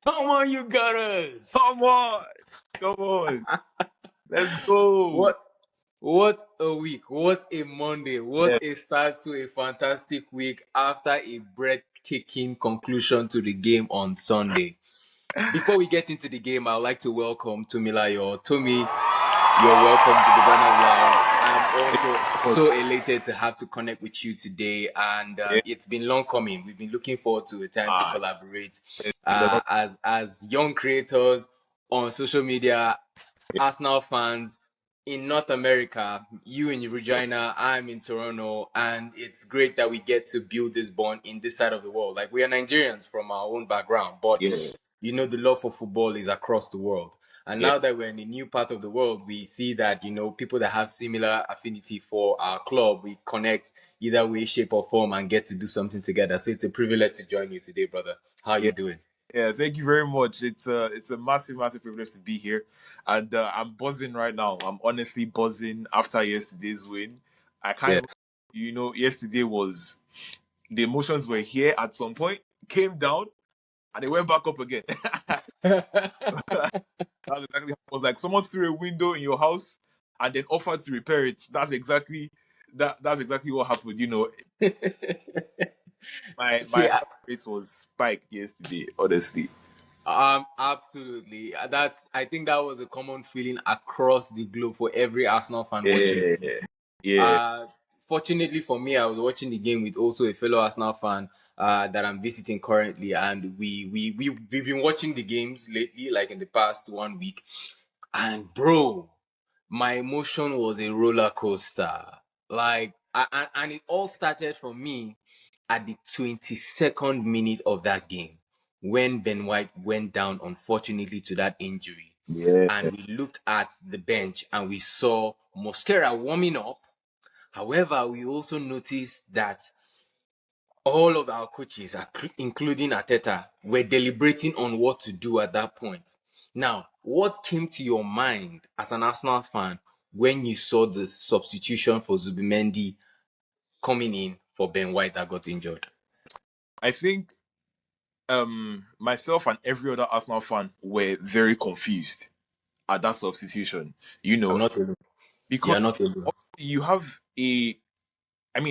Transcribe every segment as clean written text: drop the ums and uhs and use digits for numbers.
Come on, you Gunners! Come on. Come on. Let's go. What? What a week. What a Monday. What Yeah. a start to a fantastic week after a breathtaking conclusion to the game on Sunday. Before we get into the game, I'd like to welcome Tomilayo. Tomi, you're welcome to the Gunners Lounge. I'm also so elated to have to connect with you today, and Yeah. it's been long coming. We've been looking forward to a time to Ah, collaborate it's been a long as young creators on social media, Arsenal fans in North America. You in Regina, I'm in Toronto, and it's great that we get to build this bond in this side of the world. Like, we are Nigerians from our own background, but yeah. the love for football is across the world. And Yeah. now that we're in a new part of the world, we see that, people that have similar affinity for our club, we connect either way, shape, or form and get to do something together. So it's a privilege to join you today, brother. How are Yeah. you doing? Yeah, thank you very much. It's a massive, massive privilege to be here, and I'm buzzing right now. I'm honestly buzzing after yesterday's win. I can't, Yes. even, yesterday was the emotions were here at some point, came down, and they went back up again. That's exactly how it was. Like someone threw a window in your house and then offered to repair it. That's exactly what happened. My See, heart rate was spiked yesterday, honestly. absolutely. I think that was a common feeling across the globe for every Arsenal fan watching the game. Yeah. Yeah. Uh, Fortunately for me, I was watching the game with also a fellow Arsenal fan that I'm visiting currently, and we've been watching the games lately, like in the past 1 week. And bro, my emotion was a roller coaster. Like, and it all started for me at the 22nd minute of that game when Ben White went down, unfortunately, to that injury. Yeah. And we looked at the bench and we saw Mosquera warming up. However, we also noticed that all of our coaches, including Ateta, were deliberating on what to do at that point. Now, what came to your mind as an Arsenal fan when you saw the substitution for Zubimendi coming in for Ben White that got injured? I think myself and every other Arsenal fan were very confused at that substitution. I'm not alone. Because You're not alone. you have a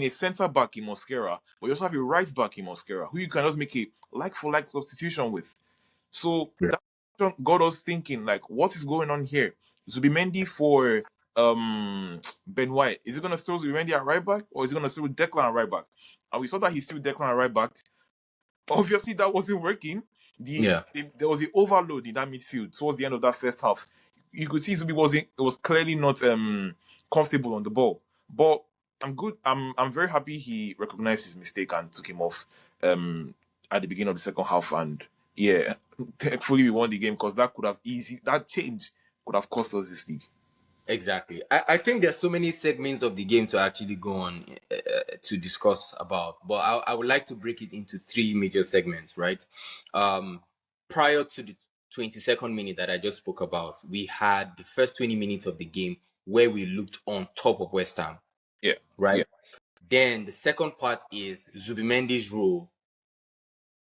centre back in Mosquera, but you also have a right back in Mosquera who you can just make a like for like substitution with. So Yeah. that got us thinking, like, what is going on here? Zubimendi for Ben White. Is he gonna throw Zubimendi at right back or is he gonna throw Declan at right back? And we saw that he threw Declan at right back. Obviously, that wasn't working. Yeah. There was an overload in that midfield towards the end of that first half. You could see Zubi was clearly not comfortable on the ball. But I'm good. I'm very happy he recognized his mistake and took him off at the beginning of the second half. And yeah, thankfully we won the game because that change could have cost us this league. Exactly. I think there's so many segments of the game to actually go on to discuss about, but I would like to break it into three major segments, right? Prior to the 22nd minute that I just spoke about, we had the first 20 minutes of the game where we looked on top of West Ham, Yeah, right? yeah, Then the second part is Zubimendi's role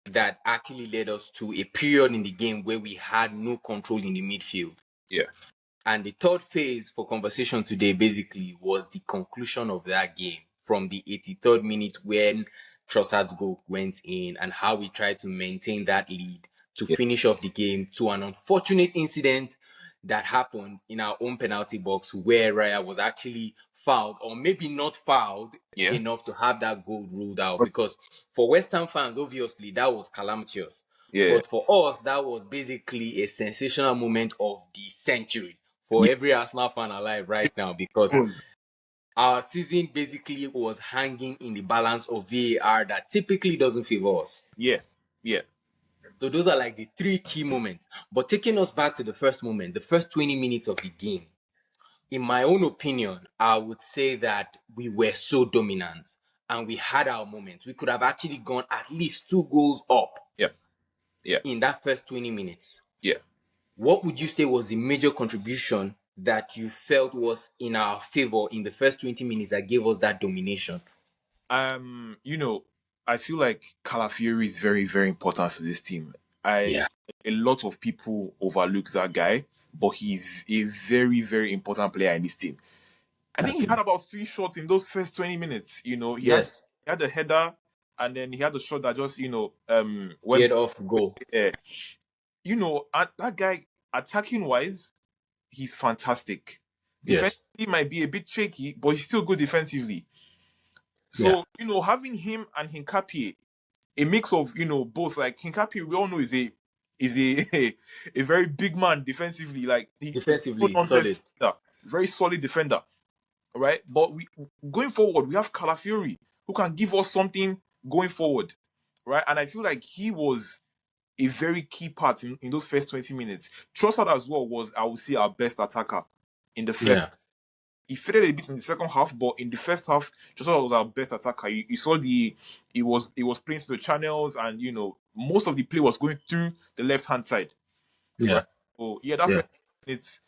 that actually led us to a period in the game where we had no control in the midfield. yeah. And the third phase for conversation today basically was the conclusion of that game from the 83rd minute when Trossard's goal went in and how we tried to maintain that lead to Yeah. finish off the game to an unfortunate incident that happened in our own penalty box where Raya was actually fouled, or maybe not fouled Yeah. enough to have that goal ruled out, because for West Ham fans, obviously that was calamitous. Yeah. But for us, that was basically a sensational moment of the century for Yeah. every Arsenal fan alive right now, because our season basically was hanging in the balance of VAR that typically doesn't favor us. Yeah. Yeah. So those are like the three key moments. But taking us back to the first moment, the first 20 minutes of the game, in my own opinion, I would say that we were so dominant and we had our moments. We could have actually gone at least 2 goals up Yeah. Yeah. in that first 20 minutes. Yeah. What would you say was the major contribution that you felt was in our favor in the first 20 minutes that gave us that domination? I feel like Calafiori is very, very important to this team. Yeah. A lot of people overlook that guy, but he's a very, very important player in this team. I think he had Absolutely. about 3 shots in those first 20 minutes. Yes. He had a header, and then he had a shot that just Get went off goal. there. That guy, attacking wise, he's fantastic. Yes. Defensively might be a bit shaky, but he's still good defensively. Yeah. So, having him and Hinkapie, a mix of, both, like Hinkapie, we all know is a a very big man defensively. Like he's no Defensively nonsense solid. defender, very solid defender, right? But we going forward, we have Calafiori who can give us something going forward, right? And I feel like he was a very key part in those first 20 minutes. Trossard as well was, I would say, our best attacker in the first. Yeah. He faded a bit in the second half, but in the first half, Trossard was our best attacker. You saw he was playing through the channels, and most of the play was going through the left hand side, right? Yeah. So yeah, that Yeah. first minutes,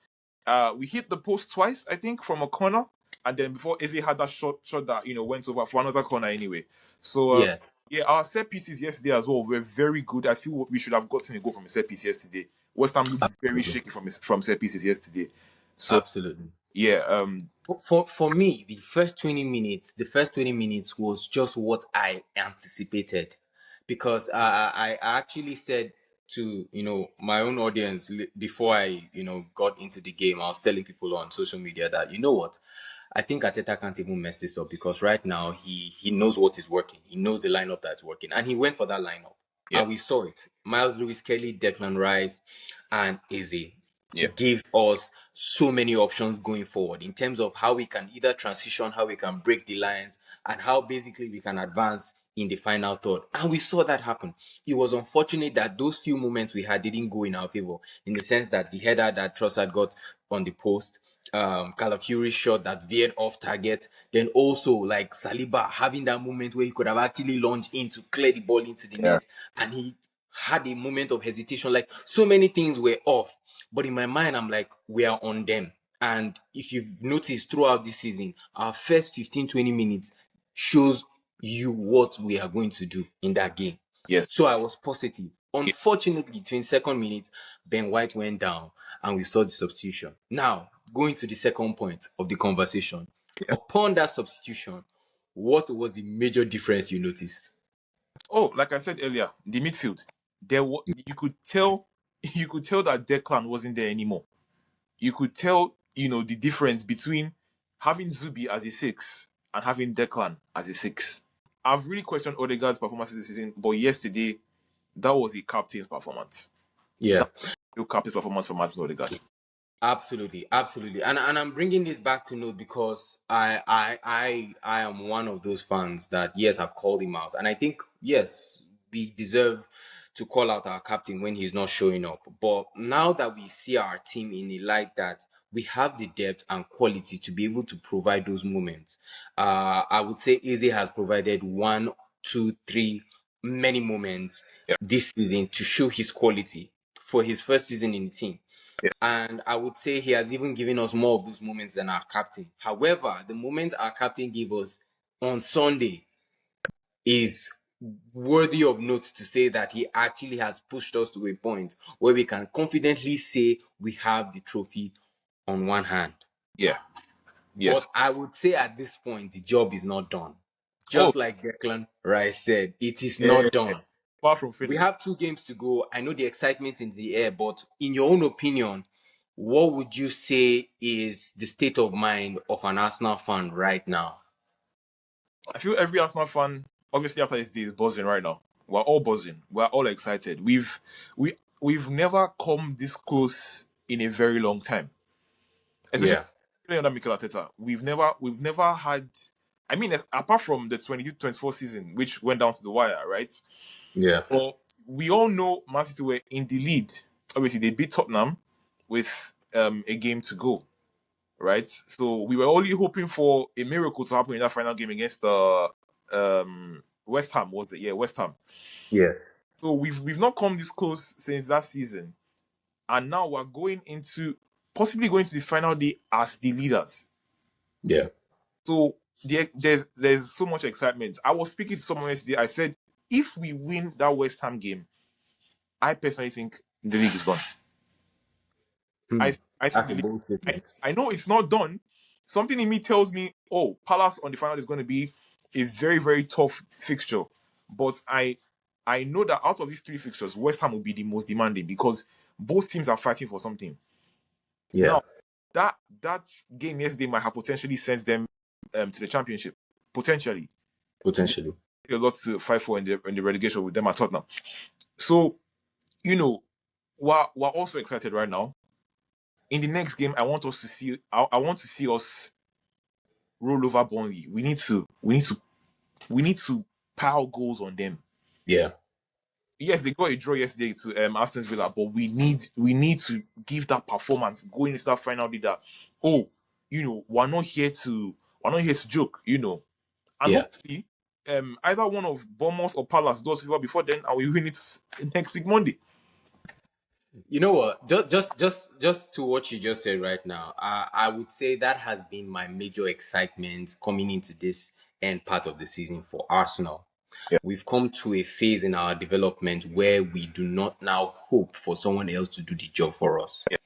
we hit the post twice, I think, from a corner, and then before Eze had that shot that went over for another corner anyway. So Yeah. yeah, our set pieces yesterday as well were very good. I feel we should have gotten a goal from a set piece yesterday. West Ham looked very Absolutely. shaky from set pieces yesterday. So Absolutely. yeah, For me, the first 20 minutes was just what I anticipated, because I actually said to my own audience before I got into the game. I was telling people on social media that, you know what, I think Ateta can't even mess this up, because right now he knows what is working. He knows the lineup that's working, and he went for that lineup, yeah, and we saw it. Miles Lewis Kelly, Declan Rice, and Eze yeah, gives us so many options going forward in terms of how we can either transition, how we can break the lines, and how basically we can advance in the final third. And we saw that happen. It was unfortunate that those few moments we had didn't go in our favor, in the sense that the header that Trossard got on the post, Calafiori's shot that veered off target, then also like Saliba having that moment where he could have actually launched in to clear the ball into the yeah, net, and he had a moment of hesitation. Like, so many things were off, but in my mind, I'm like, we are on them. And if you've noticed throughout this season, our first 15, 20 minutes shows you what we are going to do in that game. yes, So I was positive. yeah, Unfortunately, 22nd minute, Ben White went down and we saw the substitution. Now, going to the second point of the conversation. yeah. Upon that substitution, what was the major difference you noticed? Oh, like I said earlier, the midfield. You could tell you could tell that Declan wasn't there anymore. You could tell, the difference between having Zubi as a six and having Declan as a six. I've really questioned Odegaard's performance this season, but yesterday, that was a captain's performance. Yeah. That was a real captain's performance from Martin Odegaard. Absolutely, absolutely, and I'm bringing this back to note because I am one of those fans that, yes, I've called him out, and I think, yes, we deserve to call out our captain when he's not showing up. But now that we see our team in a light that we have the depth and quality to be able to provide those moments, I would say Eze has provided one, two, three, many moments Yeah, this season to show his quality for his first season in the team. yeah, And I would say he has even given us more of those moments than our captain. However, the moment our captain gave us on Sunday is worthy of note, to say that he actually has pushed us to a point where we can confidently say we have the trophy on one hand. yeah, But yes. I would say at this point, the job is not done. Oh, Just like Declan Rice said, it is yeah, not done. far from We finished. have 2 games to go. I know the excitement in the air, but in your own opinion, what would you say is the state of mind of an Arsenal fan right now? I feel every Arsenal fan, obviously after this day, is buzzing right now. We're all buzzing. We're all excited. We've never come this close in a very long time, especially Yeah, under Mikel Arteta. We've never had. I mean, apart from the 22-24 season, which went down to the wire, right? yeah, But we all know Man City were in the lead. Obviously, they beat Tottenham with a game to go, right? So we were only hoping for a miracle to happen in that final game against the West Ham. Was it? Yeah, West Ham. yes, So we've not come this close since that season, and now we're going into possibly going to the final day as the leaders. yeah, So there's so much excitement. I was speaking to someone yesterday. I said, if we win that West Ham game, I personally think the league is done. I think That's the a league. bold statement. I know it's not done. Something in me tells me, oh, Palace on the final is going to be a very very tough fixture. But I know that out of these three fixtures, West Ham will be the most demanding because both teams are fighting for something. Yeah, Now, that game yesterday might have potentially sent them to the championship. Potentially, potentially. a lot to fight for in the relegation with them at Tottenham. So you know, we're also excited right now. In the next game, I want us to see. I want to see us roll over Burnley. We need to pile goals on them. Yeah, Yes, they got a draw yesterday to Aston Villa, but we need to give that performance going into that final day that, oh, we're not here to joke, and yeah. hopefully either one of Bournemouth or Palace does favor before then, and we win it next week Monday. You know what? Just to what you just said right now, I would say that has been my major excitement coming into this end part of the season for Arsenal. Yeah, We've come to a phase in our development where we do not now hope for someone else to do the job for us. yeah,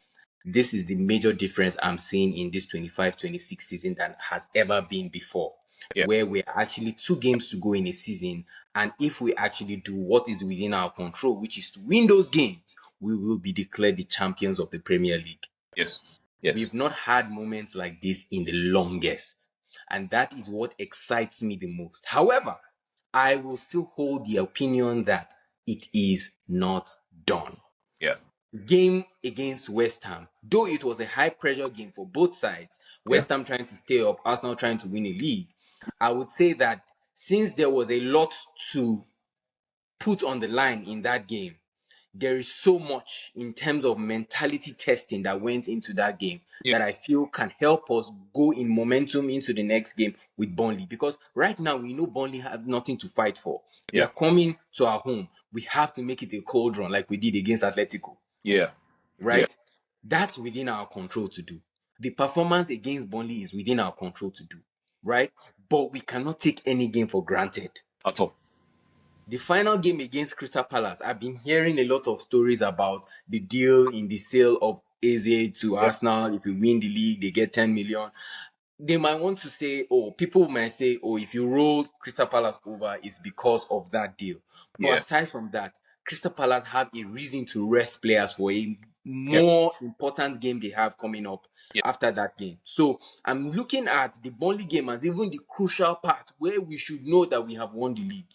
This is the major difference I'm seeing in this 25-26 season than has ever been before, yeah, where we're actually 2 games to go in a season. And if we actually do what is within our control, which is to win those games, we will be declared the champions of the Premier League. yes, yes, We've not had moments like this in the longest. And that is what excites me the most. However, I will still hold the opinion that it is not done. yeah, Game against West Ham, though it was a high pressure game for both sides, yeah, West Ham trying to stay up, Arsenal trying to win a league, I would say that since there was a lot to put on the line in that game, there is so much in terms of mentality testing that went into that game yeah, that I feel can help us go in momentum into the next game with Burnley. Because right now we know Burnley have nothing to fight for. They yeah, are coming to our home. We have to make it a cold run like we did against Atletico, yeah, yeah, right? That's within our control to do. The performance against Burnley is within our control to do, right? But we cannot take any game for granted. at all. The final game against Crystal Palace, I've been hearing a lot of stories about the deal in the sale of Eze to Yeah, Arsenal. If we win the league, they get 10 million. They might want to say, oh, people might say, oh, if you rolled Crystal Palace over, it's because of that deal. But yeah, aside from that, Crystal Palace have a reason to rest players for a yeah, more important game they have coming up yeah, after that game. So I'm looking at the Burnley game as even the crucial part where we should know that we have won the league,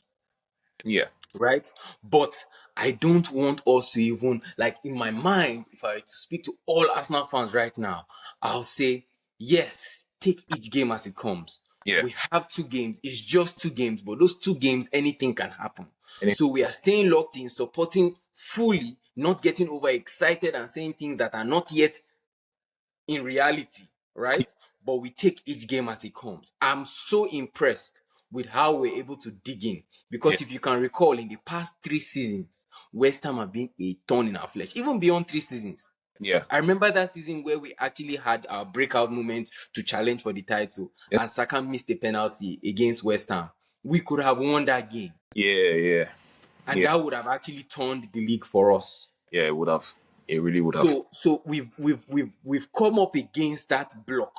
yeah, right? But I don't want us to even, like, in my mind, if I were to speak to all Arsenal fans right now, I'll say, yes, take each game as it comes. yeah. We have 2 games. It's just 2 games, but those 2 games, anything can happen. And So we are staying locked in, supporting fully, not getting overexcited and saying things that are not yet in reality, right? But we take each game as it comes. I'm so impressed with how we're able to dig in. yeah, Because if you can recall, in the past 3 seasons, West Ham have been a thorn in our flesh, even beyond 3 seasons. yeah, I remember that season where we actually had our breakout moment to challenge for the title, yeah, and Saka missed a penalty against West Ham. We could have won that game, yeah, yeah, and yeah, that would have actually turned the league for us. yeah. It would have. It really would have. So we've come up against that block,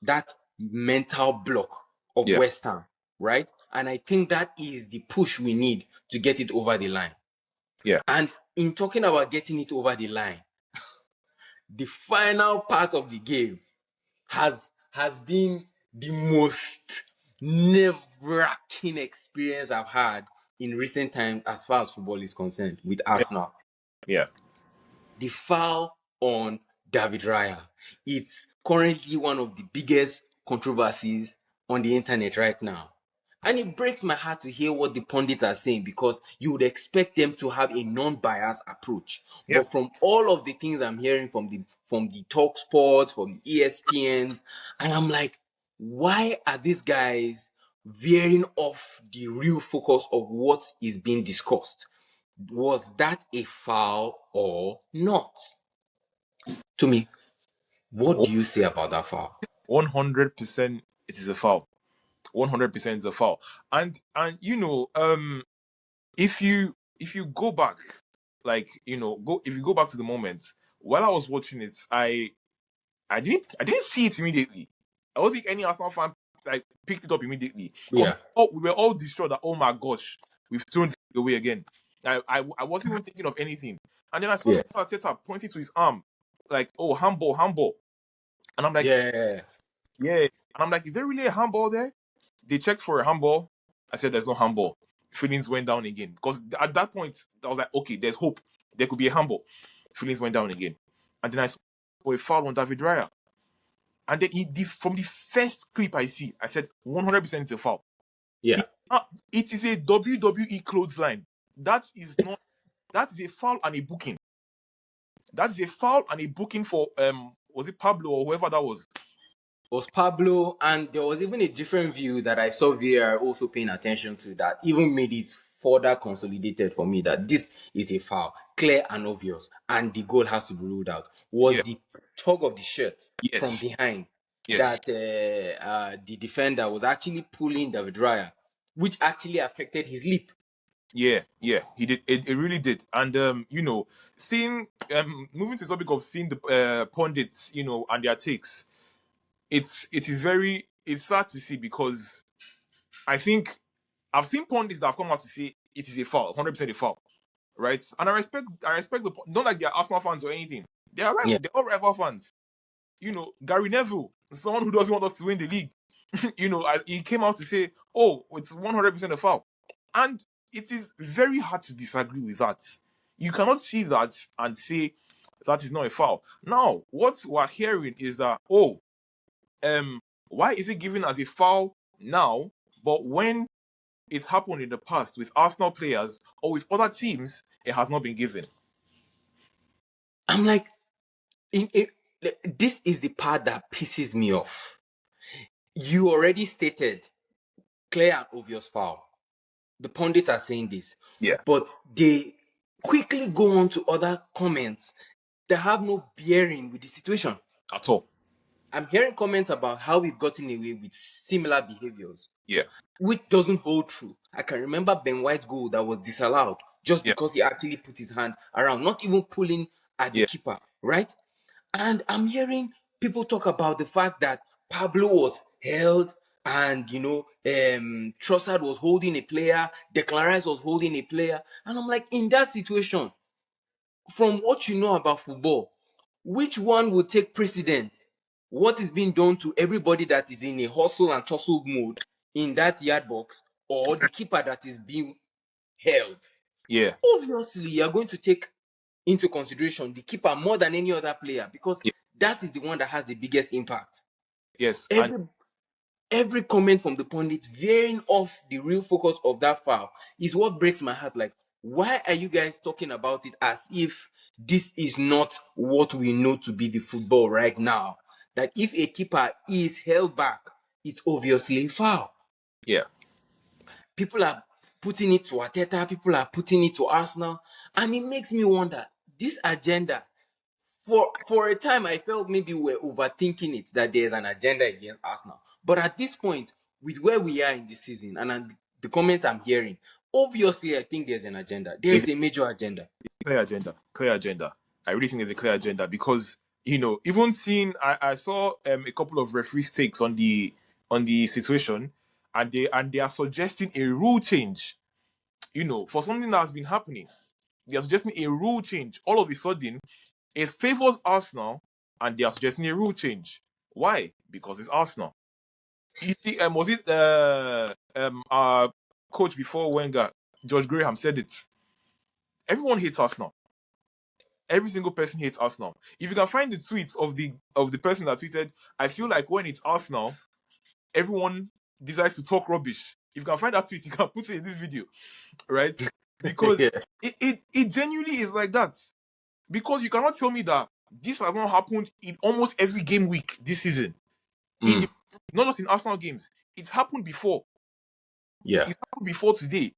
that mental block of Yeah, West Ham, right? And I think that is the push we need to get it over the line. yeah, And in talking about getting it over the line, the final part of the game has been the most nerve-wracking experience I've had in recent times as far as football is concerned with yeah, Arsenal. yeah, The foul on David Raya. It's currently one of the biggest controversies on the internet right now. And it breaks my heart to hear what the pundits are saying, because you would expect them to have a non-biased approach. yeah, But from all of the things I'm hearing from the Talk Sports, from the ESPNs, and I'm like, why are these guys veering off the real focus of what is being discussed? Was that a foul or not? To me, what do you say about that foul? 100%. It is a foul. 100% is a foul. And if you go back, like, if you go back to the moment while I was watching it, I didn't see it immediately. I don't think any Arsenal fan like picked it up immediately because Yeah, we were all distraught that, oh my gosh, we've thrown it away again. I wasn't even thinking of anything, and then I saw yeah, the Arteta pointing to his arm, like, oh, handball, handball, and I'm like, yeah. yeah, and I'm like, is there really a handball there? They checked for a handball. I said, there's no handball. Feelings went down again because at that point I was like, okay, there's hope. There could be a handball. Feelings went down again, and then I saw a foul on David Raya. And then from the first clip I see, I said 100% it's a foul. Yeah. It, it is a WWE clothesline. That is not. That is a foul and a booking. That is a foul and a booking for was it Pablo or whoever that was? Was Pablo, and there was even a different view that I saw VR also paying attention to that even made it further consolidated for me that this is a foul, clear and obvious, and the goal has to be ruled out. Was Yeah. the tug of the shirt from Yes. behind Yes. that the defender was actually pulling David Raya, which actually affected his lip. Yeah. Yeah. He did. It really did. And seeing moving to the topic of seeing the pundits, and their takes, it's sad to see because I think I've seen pundits that have come out to say it is a foul, 100% a foul, right? And I respect not like they're Arsenal fans or anything. Yeah. They're all rival fans. Gary Neville, someone who doesn't want us to win the league, he came out to say, "Oh, it's 100% a foul," and it is very hard to disagree with that. You cannot see that and say that is not a foul. Now, what we're hearing is that, oh, why is it given as a foul now, but when it's happened in the past with Arsenal players or with other teams, it has not been given. I'm like, this is the part that pisses me off. You already stated clear and obvious foul. The pundits are saying this, Yeah, but they quickly go on to other comments that have no bearing with the situation. at all. I'm hearing comments about how we've gotten away with similar behaviors, Yeah, which doesn't hold true. I can remember Ben White's goal that was disallowed just yeah, because he actually put his hand around, not even pulling at the yeah, keeper, right? And I'm hearing people talk about the fact that Pablo was held and, Trossard was holding a player, Declan Rice was holding a player. And I'm like, in that situation, from what you know about football, which one will take precedence? What is being done to everybody that is in a hustle and tussle mode in that yard box, or the keeper that is being held? yeah, Obviously, you're going to take into consideration the keeper more than any other player because yeah. that is the one that has the biggest impact. Yes, and Every comment from the pundit veering off the real focus of that foul is what breaks my heart. Like, why are you guys talking about it as if this is not what we know to be the football right now? That if a keeper is held back, it's obviously foul. yeah, People are putting it to Arteta, people are putting it to Arsenal, and it makes me wonder, this agenda, for a time I felt maybe we're overthinking it, that there's an agenda against Arsenal. But at this point, with where we are in the season and the comments I'm hearing, obviously I think there's an agenda. There there's is a major agenda. a clear agenda. Clear agenda. I really think there's a clear agenda because even seeing, I saw a couple of referees' takes on the situation, and they are suggesting a rule change. For something that has been happening, they are suggesting a rule change. All of a sudden, it favors Arsenal, and they are suggesting a rule change. Why? Because it's Arsenal. You see, was it our coach before Wenger, George Graham, said it? Everyone hates Arsenal. Every single person hates Arsenal. If you can find the tweets of the person that tweeted, I feel like when it's Arsenal, everyone decides to talk rubbish. If you can find that tweet, you can put it in this video, right? Because Yeah. it genuinely is like that. Because you cannot tell me that this has not happened in almost every game week this season. In Mm. not just in Arsenal games, it's happened before. Yeah. It's happened before today.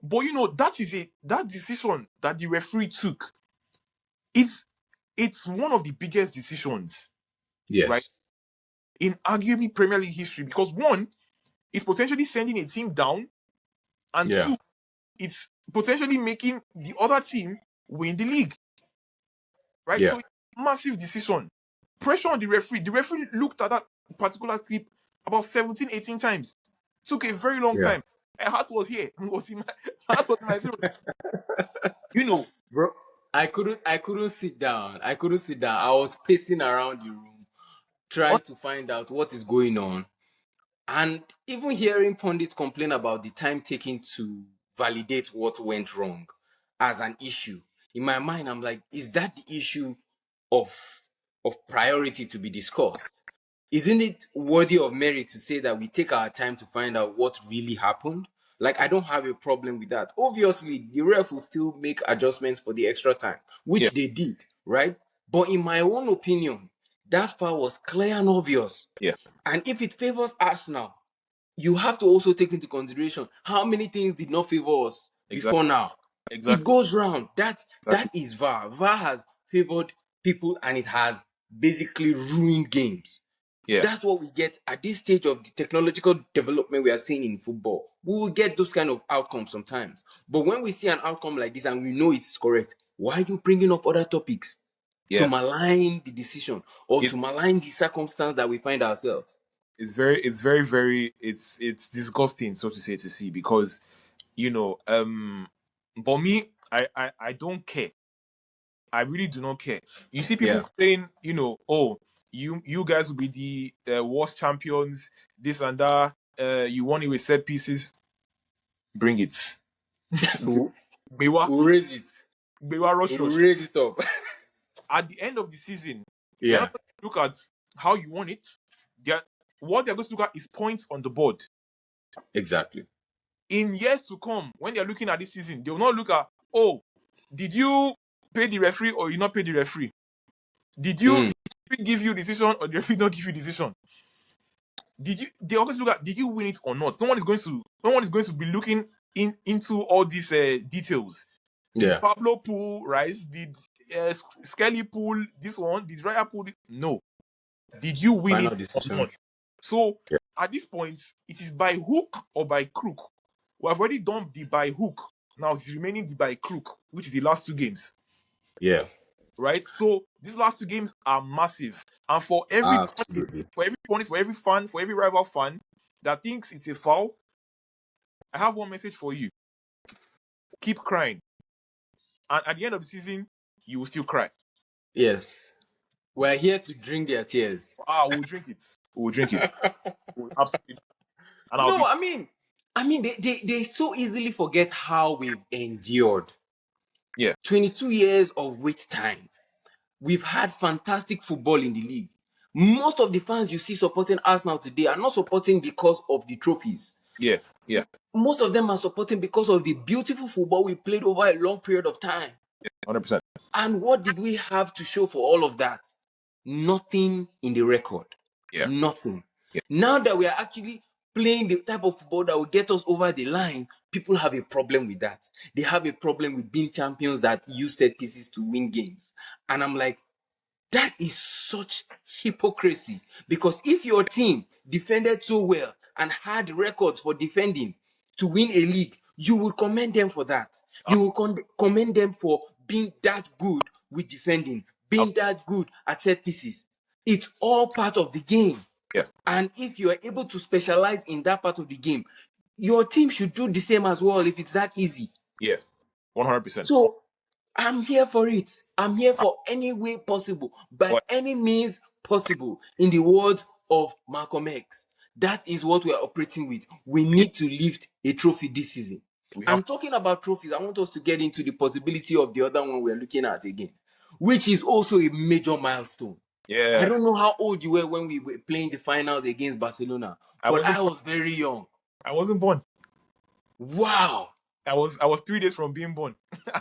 But that decision that the referee took, it's one of the biggest decisions, right? Yes. In arguably Premier League history, because one, it's potentially sending a team down, and Yeah. two, it's potentially making the other team win the league, right? Yeah. So massive decision. Pressure on the referee. The referee looked at that particular clip about 17, 18 times. Took a very long Yeah. time. My heart was here. It was in my heart was in my throat. You know, Bro, I couldn't sit down. I couldn't sit down. I was pacing around the room on, trying to find out what is going on. And even hearing pundits complain about the time taken to validate what went wrong as an issue, in my mind, I'm like, is that the issue of priority to be discussed? Isn't it worthy of merit to say that we take our time to find out what really happened? Like, I don't have a problem with that. Obviously, the ref will still make adjustments for the extra time, yeah, which they did, right? But in my own opinion, that foul was clear and obvious. yeah, And if it favors Arsenal, you have to also take into consideration how many things did not favor us exactly, before now. It exactly, goes round. That exactly. is VAR. VAR has favored people and it has basically ruined games. Yeah, That's what we get at this stage of the technological development we are seeing in football. We will get those kind of outcomes sometimes. But when we see an outcome like this and we know it's correct, why are you bringing up other topics to yeah. malign the decision or to It's malign the circumstance that we find ourselves? it's disgusting, so to say, to see, because but me, I don't care. I really do not care. You see people Yeah. saying, oh, you guys will be the worst champions, this and that. You won it with set pieces. Bring it. We'll, Bewa, we'll raise it. Bewa, rush, We'll rush. raise it up. At the end of the season, they're Yeah. not going to look at how you won it. They're What they're going to look at is points on the board. Exactly. In years to come, when they're looking at this season, they will not look at, oh, did you pay the referee or you not pay the referee? Did Mm. the referee give you decision or the referee not give you decision? They always look at, did you win it or not? No one is going to be looking into all these details. Did Yeah. Pablo pull Rice? Did Skelly pull this one? Did Raya pull it? No. Did you win it Final or decision. not? So Yeah. at this point, it is by hook or by crook. We have already done the by hook. Now it's remaining the by crook, which is the last two games, Yeah. right? So these last two games are massive, and Absolutely. for every fan, for every rival fan that thinks it's a foul, I have one message for you: keep crying, and at the end of the season, you will still cry. Yes. We're here to drink their tears. We'll drink it. We'll drink it. We'll absolutely, and I'll No, be I mean, they so easily forget how we've endured yeah, 22 years of wait time. We've had fantastic football in the league. Most of the fans you see supporting Arsenal today are not supporting because of the trophies. yeah, yeah, Most of them are supporting because of the beautiful football we played over a long period of time. 100%. And what did we have to show for all of that? Nothing in the record. Yeah, Nothing. yeah, Now that we are actually playing the type of football that will get us over the line, people have a problem with that. They have a problem with being champions that use set pieces to win games. And I'm like, that is such hypocrisy. Because if your team defended so well and had records for defending to win a league, you would commend them for that. ab- You will commend them for being that good with defending, being abs- that good at set pieces. It's all part of the game. yeah, And if you are able to specialize in that part of the game, your team should do the same as well if it's that easy. yeah, 100%. So I'm here for it. I'm here for any way possible, by But any means possible, in the words of Malcolm X. That is what we are operating with. We yeah, need to lift a trophy this season. we have And talking about trophies, I want us to get into the possibility of the other one we're looking at again, which is also a major milestone. I yeah. don't know how old you were when we were playing the finals against Barcelona, I but wasn't I was very young. I wasn't born. Wow. I was 3 days from being born.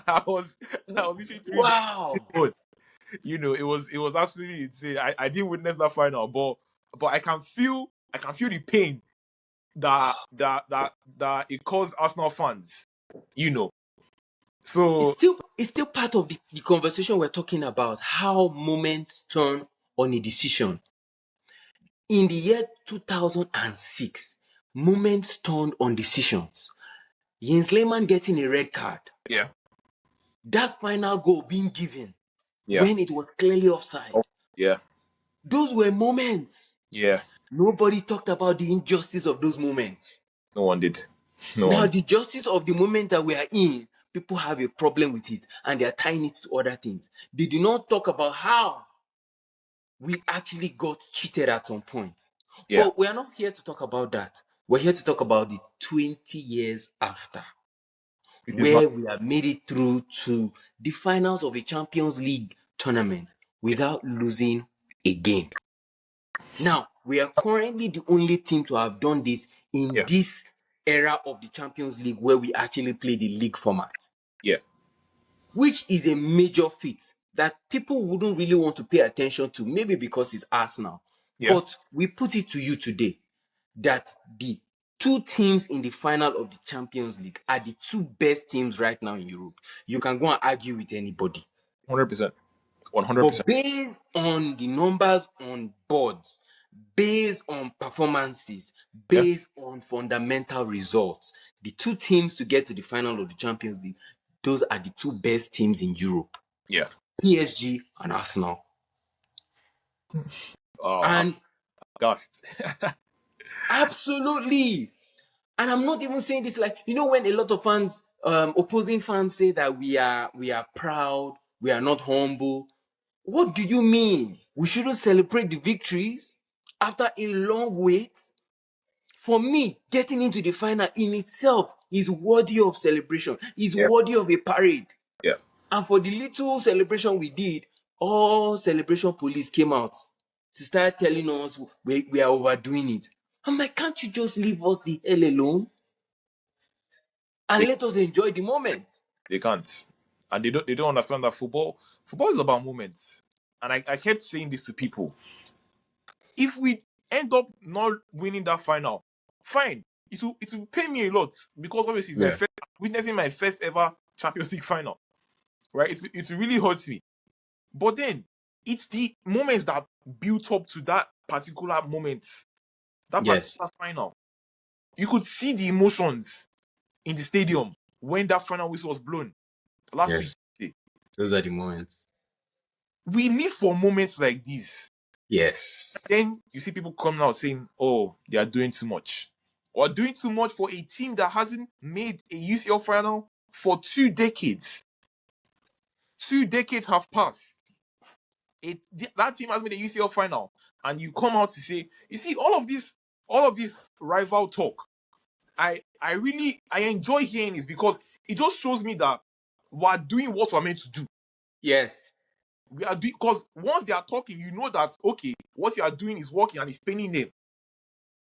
I was literally 3 days Wow. born. It was absolutely insane. I didn't witness that final, but I can feel the pain that it caused Arsenal fans. You know. it's So still it's still part of the conversation we're talking about, how moments turn on a decision. In the year 2006, moments turned on decisions. Jens Lehmann getting a red card. Yeah. That final goal being given Yeah. when it was clearly offside. Oh, yeah. Those were moments. Yeah. Nobody talked about the injustice of those moments. No one did. No Now, one. the justice of the moment that we are in, people have a problem with it and they are tying it to other things. They do not talk about how we actually got cheated at some point. Yeah. But we are not here to talk about that. We're here to talk about the 20 years after, It is where we have made it through to the finals of a Champions League tournament without losing a game. Now, we are currently the only team to have done this in Yeah. this era of the Champions League where we actually play the league format, Yeah. which is a major feat that people wouldn't really want to pay attention to, maybe because it's Arsenal. Yeah. But we put it to you today that the two teams in the final of the Champions League are the two best teams right now in Europe. You can go and argue with anybody. 100%. But 100%. based on the numbers on boards, based on performances, Yeah. based on fundamental results, the two teams to get to the final of the Champions League, those are the two best teams in Europe. Yeah. PSG and Arsenal. Oh, I'm And gassed. absolutely. And I'm not even saying this like, when a lot of fans, opposing fans say that we are proud, we are not humble. What do you mean? We shouldn't celebrate the victories after a long wait? For me, getting into the final in itself is worthy of celebration, is Yeah. worthy of a parade. Yeah. And for the little celebration we did, all celebration police came out to start telling us we are overdoing it. I'm like, can't you just leave us the hell alone and They, let us enjoy the moment? they can't. And they don't understand that football is about moments. And I kept saying this to people. If we end up not winning that final, fine. It will pay me a lot because obviously it's my Yeah. first witnessing my first ever Champions League final. Right? It really hurts me. But then it's the moments that built up to that particular moment, that Yes. particular final. You could see the emotions in the stadium when that final whistle was blown last week. Yes. Those are the moments. We live for moments like these. Yes. Then you see people coming out saying, "Oh, they are doing too much," or doing too much for a team that hasn't made a UCL final for 2 decades. 2 decades have passed. That team has made a UCL final, and you come out to say, you see, all of this rival talk. I enjoy hearing this because it just shows me that we're doing what we're meant to do. Yes. We are doing because once they are talking, you know that okay, what you are doing is working and it's paining them.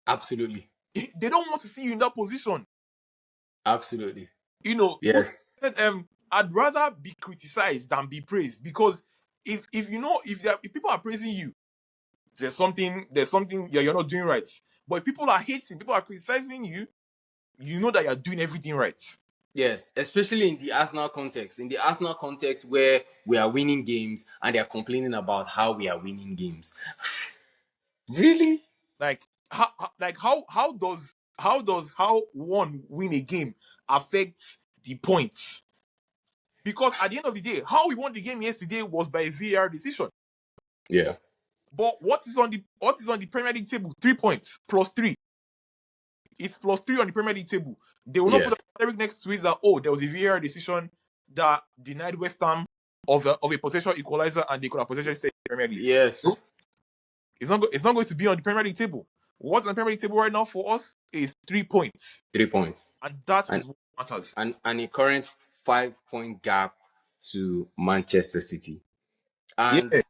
Absolutely. They don't want to see you in that position. Absolutely. Who Yes. said I'd rather be criticized than be praised because if people are praising you, there's something you're not doing right. But if people are hating, people are criticizing you, you know that you're doing everything right. Yes, especially in the Arsenal context. In the Arsenal context where we are winning games and they are complaining about how we are winning games. Really? Like how one win a game affects the points? Because at the end of the day, how we won the game yesterday was by a VAR decision. Yeah. But what is on the Premier League table? 3 points plus 3. It's plus 3 on the Premier League table. They will not put Yes. a asterisk next to it that there was a VAR decision that denied West Ham of a potential equalizer and they could have potentially stayed in the Premier League. Yes. No, it's not going to be on the Premier League table. What's on the Premier League table right now for us is 3 points, 3 points. and that And is what matters. and a current 5 point gap to Manchester City. Yeah, And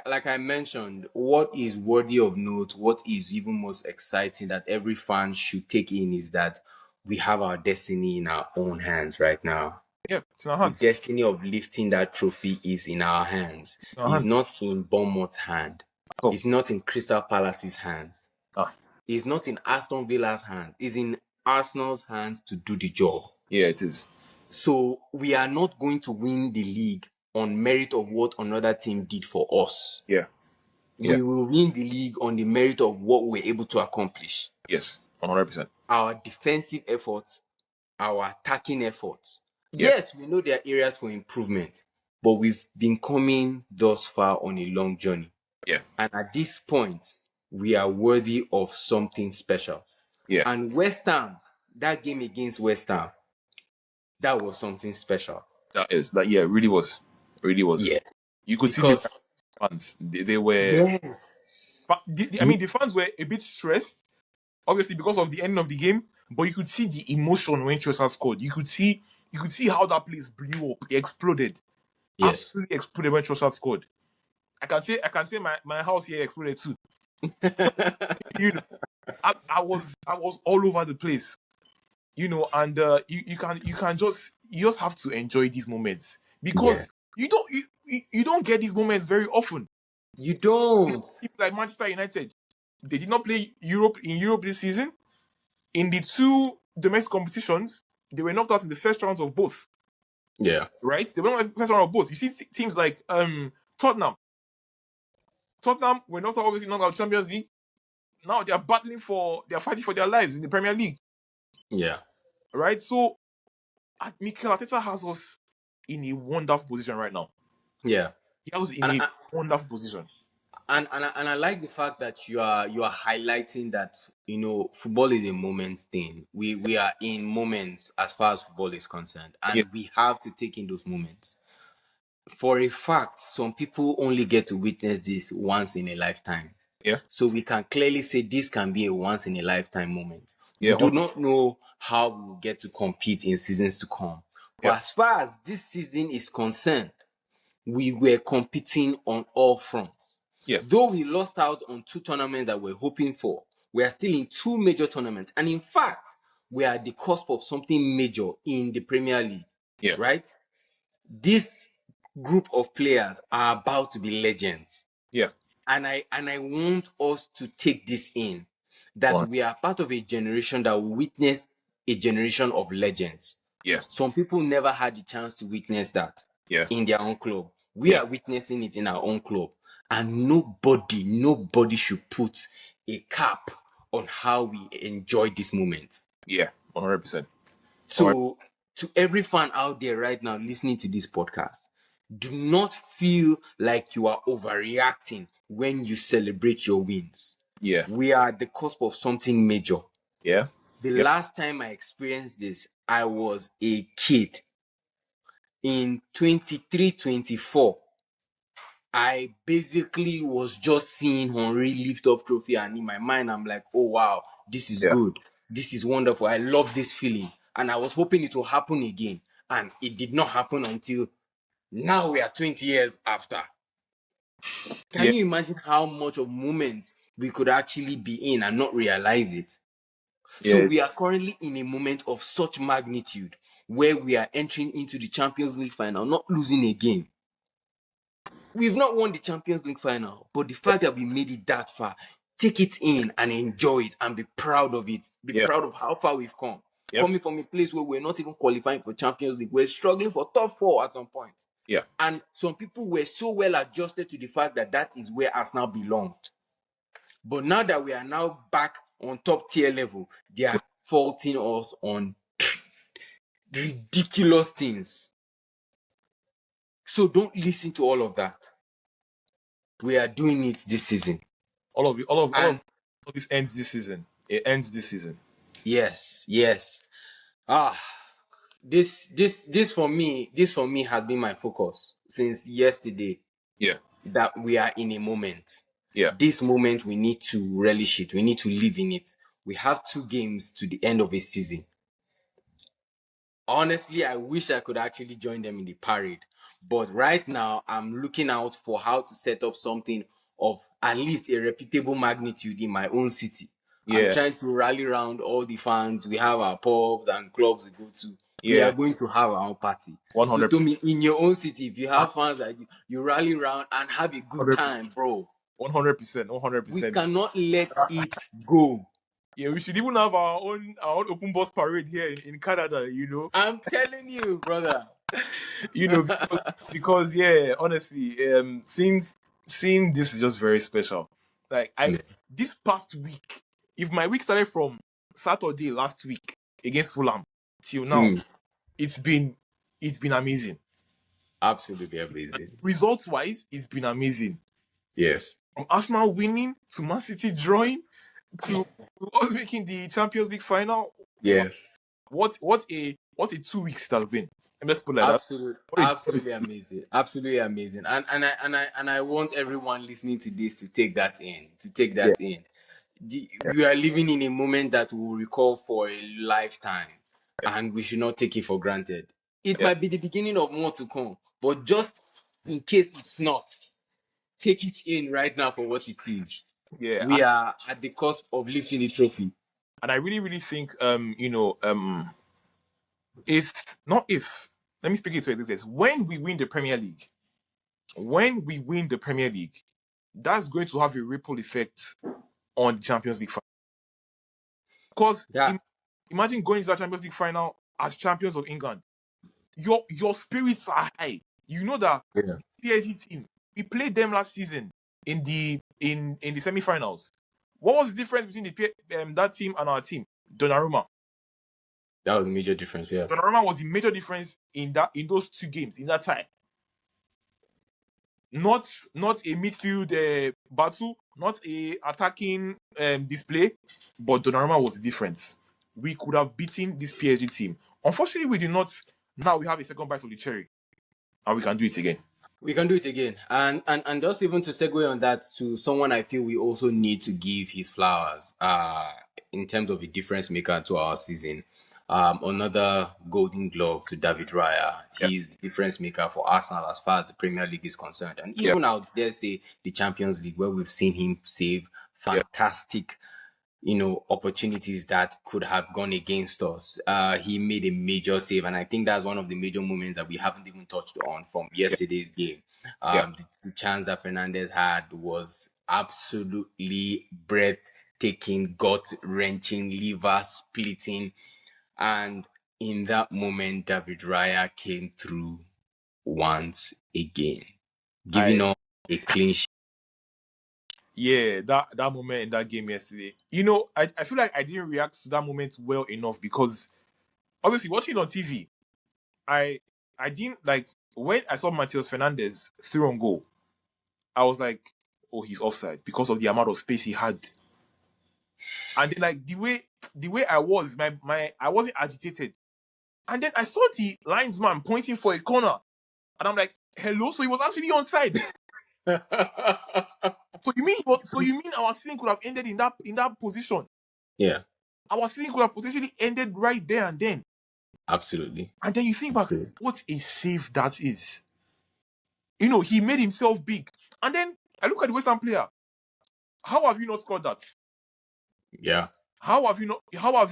like I mentioned, what is worthy of note, what is even most exciting that every fan should take in is that we have our destiny in our own hands right now. yeah, it's in our The hands. destiny of lifting that trophy is in our hands. In our It's hands. not in Bournemouth's hand. Oh, It's not in Crystal Palace's hands. ah, It's not in Aston Villa's hands. It's in Arsenal's hands to do the job. yeah, it is. So we are not going to win the league on merit of what another team did for us. Yeah, yeah, We will win the league on the merit of what we're able to accomplish. yes, 100%. Our defensive efforts, our attacking efforts. Yeah. Yes, we know there are areas for improvement, but we've been coming thus far on a long journey. Yeah. And at this point, we are worthy of something special. Yeah. And West Ham, that game against West Ham, that was something special. That is that. Yeah, it really was. It really was. Yes. You could see the Because, fans. They were. yes. I mean, the fans were a bit stressed, obviously because of the ending of the game. But you could see the emotion when Trossard scored. You could see how that place blew up. It exploded. Yes. Absolutely exploded when Trossard scored. I can say my house here exploded too. You know, I was all over the place. And you just have to enjoy these moments Yeah. because you don't get these moments very often. You don't. People like Manchester United, they did not play Europe this season. In the two domestic competitions, they were knocked out in the first rounds of both. Yeah. Right? They were knocked out in the first round of both. You see teams like Tottenham. Tottenham were not obviously knocked out Champions League. Now they're fighting for their lives in the Premier League. Yeah. Right? So Mikel Arteta has us in a wonderful position right now. Yeah. He has us in And a I, wonderful position. and I like the fact that you are highlighting that football is a moments thing. We are in moments as far as football is concerned, Yeah, and we have to take in those moments. For a fact, some people only get to witness this once in a lifetime. yeah, So we can clearly say this can be a once in a lifetime moment. We yeah, do not know how we will get to compete in seasons to come. yeah, But as far as this season is concerned, we were competing on all fronts. yeah, Though we lost out on two tournaments that we're hoping for, we are still in two major tournaments. And in fact, we are at the cusp of something major in the Premier League, yeah, right? This group of players are about to be legends. yeah, And I want us to take this in, that one, we are part of a generation that will witness a generation of legends. yeah, Some people never had the chance to witness that yeah, in their own club. We yeah, are witnessing it in our own club. And nobody should put a cap on how we enjoy this moment. yeah, 100%. All right. So, to every fan out there right now listening to this podcast, do not feel like you are overreacting when you celebrate your wins. Yeah, We are at the cusp of something major. yeah, The yeah, last time I experienced this, I was a kid. In 23, 24, I basically was just seeing Henry lift up trophy, and in my mind, I'm like, oh wow, this is yeah, good. This is wonderful. I love this feeling. And I was hoping it will happen again. And it did not happen until now we are 20 years after. Can yeah, you imagine how much of moments we could actually be in and not realize it? So yeah, we are currently in a moment of such magnitude where we are entering into the Champions League final, not losing a game. We've not won the Champions League final, but the fact that we made it that far, take it in and enjoy it and be proud of it. Be yeah, proud of how far we've come. yep, Coming from a place where we're not even qualifying for Champions League, we're struggling for top four at some point. yeah, And some people were so well adjusted to the fact that that is where Arsenal belonged. But now that we are now back on top tier level, they are faulting us on ridiculous things. So don't listen to all of that. We are doing it this season. all of it, And all this ends this season. It ends this season. yes. Ah, this for me has been my focus since yesterday, Yeah, that we are in a moment. yeah, This moment, we need to relish it. We need to live in it. We have 2 games to the end of a season. Honestly, I wish I could actually join them in the parade. But right now, I'm looking out for how to set up something of at least a reputable magnitude in my own city. I'm yeah, trying to rally around all the fans. We have our pubs and clubs we go to. We yeah, are going to have our own party. So 100, to me, in your own city, if you have fans like you rally around and have a good 100%, time, bro. 100%, We 100%. cannot let it go. Yeah, we should even have our own open bus parade here in Canada. I'm telling you, brother. Because yeah, honestly, seeing this is just very special. Like I Yeah. this past week, if my week started from Saturday last week against Fulham, till now, Hmm. it's been amazing. Absolutely amazing. Results wise, it's been amazing. Yes. From Arsenal winning to Man City drawing to us making the Champions League final. Wow. Yes. What a 2 weeks it has been. Let's put it like that. Absolutely amazing. Absolutely amazing. And I want everyone listening to this to take that in. To take Yeah, that in. We are living in a moment that we will recall for a lifetime, and we should not take it for granted. It yeah, might be the beginning of more to come, but just in case it's not, take it in right now for what it is. yeah. We are at the cusp of lifting the trophy. And I really, really think if not if let me speak it to it this is when we win the Premier League, that's going to have a ripple effect on the Champions League final. Because Yeah. imagine going to the Champions League final as champions of England. Your spirits are high. You know that Yeah. PSG team, we played them last season in the semi-finals. What was the difference between that team and our team? Donnarumma. That was a major difference, yeah. Donnarumma was the major difference in those 2 games in that tie. Not a midfield battle, not a attacking display, but Donnarumma was the difference. We could have beaten this PSG team. Unfortunately, we did not. Now we have a second bite of the cherry, and we can do it again. We can do it again. And just even to segue on that, to someone I feel we also need to give his flowers in terms of a difference maker to our season. Another golden glove to David Raya. Yeah, He's the difference maker for Arsenal as far as the Premier League is concerned. And yeah, even I would dare say the Champions League, where we've seen him save yeah, fantastic opportunities that could have gone against us. He made a major save, and I think that's one of the major moments that we haven't even touched on from yeah, yesterday's game. yeah. The chance that Fernandez had was absolutely breathtaking, gut wrenching, liver splitting, and in that moment, David Raya came through once again, giving I us a clean sheet. Yeah, that moment in that game yesterday. I feel like I didn't react to that moment well enough because obviously watching it on TV, I I didn't like when I saw Mateus Fernandez through on goal. I was like, oh, he's offside because of the amount of space he had. And then like the way I was, my I wasn't agitated. And then I saw the linesman pointing for a corner, and I'm like, hello. So he was actually onside. So you mean our season could have ended in that position? Yeah, Our season could have potentially ended right there and then. absolutely. And then you think back, what a save that is. He made himself big. And then I look at the West Ham player. How have you not scored that? Yeah. How have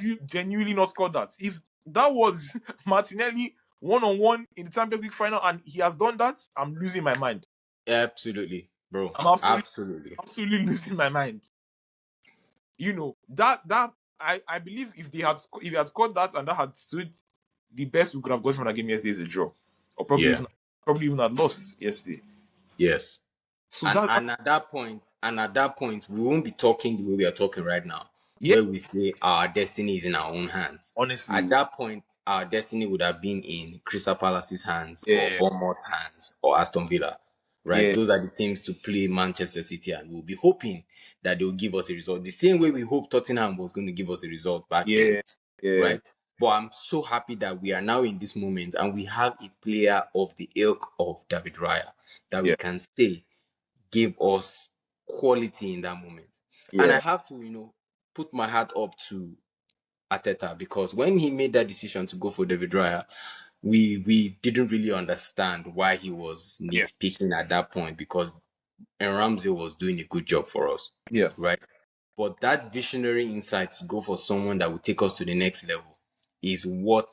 you genuinely not scored that? If that was Martinelli one-on-one in the Champions League final and he has done that, I'm losing my mind. Absolutely, bro. I'm Absolutely. absolutely losing my mind. That I believe if he had scored that and that had stood, the best we could have got from that game yesterday is a draw, or Yeah. probably even had lost yesterday. Yes. So And that and at that point, we won't be talking the way we are talking right now, yeah, where we say our destiny is in our own hands. At honestly, that point, our destiny would have been in Crystal Palace's hands or yeah, Bournemouth's hands or Aston Villa. Right? yeah, Those are the teams to play Manchester City, and we'll be hoping that they'll give us a result. The same way we hope Tottenham was going to give us a result back then. yeah, yeah, Right? But I'm so happy that we are now in this moment and we have a player of the ilk of David Raya that we yeah, can say gave us quality in that moment. And I yeah, have to, put my hat up to Arteta, because when he made that decision to go for David Raya, we didn't really understand why he was yeah, nitpicking at that point, because Ramsey was doing a good job for us, yeah, right? But that visionary insight to go for someone that will take us to the next level is what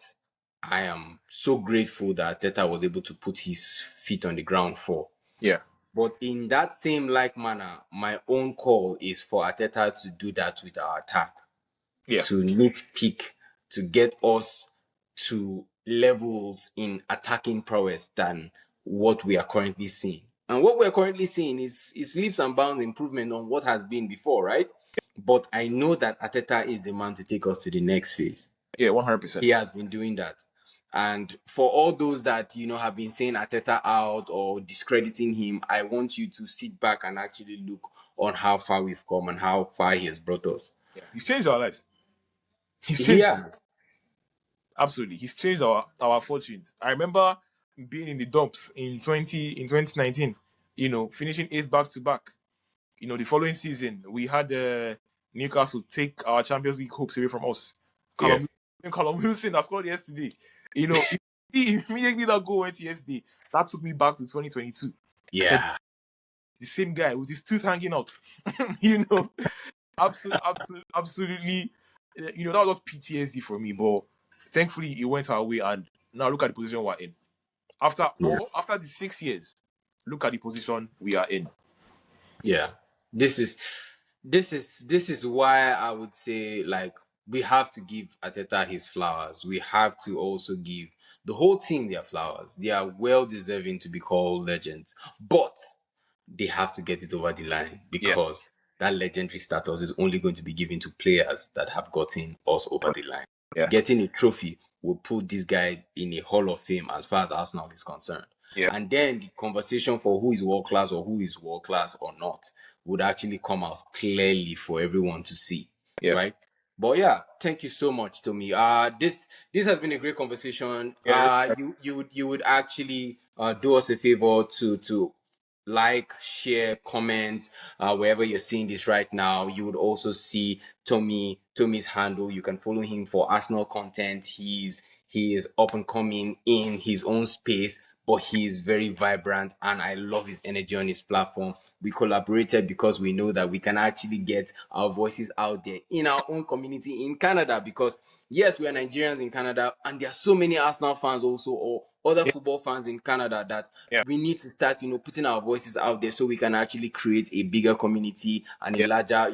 I am so grateful that Arteta was able to put his feet on the ground for. yeah, But in that same like manner, my own call is for Arteta to do that with our attack, yeah, to nitpick, to get us to levels in attacking prowess than what we are currently seeing. And what we're currently seeing is leaps and bounds improvement on what has been before, right? But I know that Arteta is the man to take us to the next phase. Yeah, 100%. He has been doing that. And for all those that have been saying Ateta out or discrediting him, I want you to sit back and actually look on how far we've come and how far he has brought us. Yeah, he's changed our lives. He's changed Yeah, absolutely. He's changed our fortunes. I remember being in the dumps in 2019. Finishing eighth back to back. The following season we had Newcastle take our Champions League hopes away from us. yeah, Callum Wilson that scored yesterday. Immediately that goal went yesterday. That took me back to 2022. I said yeah, the same guy with his tooth hanging out. you know, absolutely. That was PTSD for me, but thankfully it went our way, and now look at the position we're in. yeah. After the 6 years, look at the position we are in. Yeah, this is this is why I would say, like, we have to give Ateta his flowers. We have to also give the whole team their flowers. They are well deserving to be called legends, but they have to get it over the line, Yeah, because that legendary status is only going to be given to players that have gotten us over the line. yeah, Getting a trophy will put these guys in a Hall of Fame as far as Arsenal is concerned. yeah, And then the conversation for who is world class or who is world class or not would actually come out clearly for everyone to see, yeah, right? But yeah, thank you so much, Tommy. This has been a great conversation. yeah, You would actually do us a favor to like, share, comment wherever you're seeing this right now. You would also see Tommy's handle. You can follow him for Arsenal content. He is up and coming in his own space, but he's very vibrant, and I love his energy on his platform. We collaborated because we know that we can actually get our voices out there in our own community in Canada, because yes, we are Nigerians in Canada, and there are so many Arsenal fans also, or other yeah, football fans in Canada, that yeah, we need to start, putting our voices out there so we can actually create a bigger community and a yeah, larger,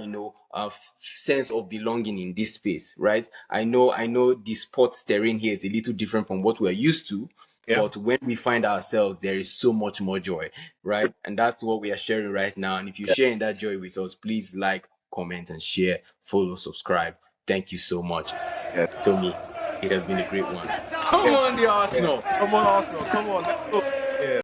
sense of belonging in this space, right? I know the sports terrain here is a little different from what we're used to, yeah. but when we find ourselves, there is so much more joy, right? And that's what we are sharing right now. And if you're sharing that joy with us, please like, comment, and share, follow, subscribe. Thank you so much, Yeah. Tommy. It has been a great one. Come Yeah. on, the Yeah. Arsenal. Come on, Arsenal. Come on. Let's go. Yeah.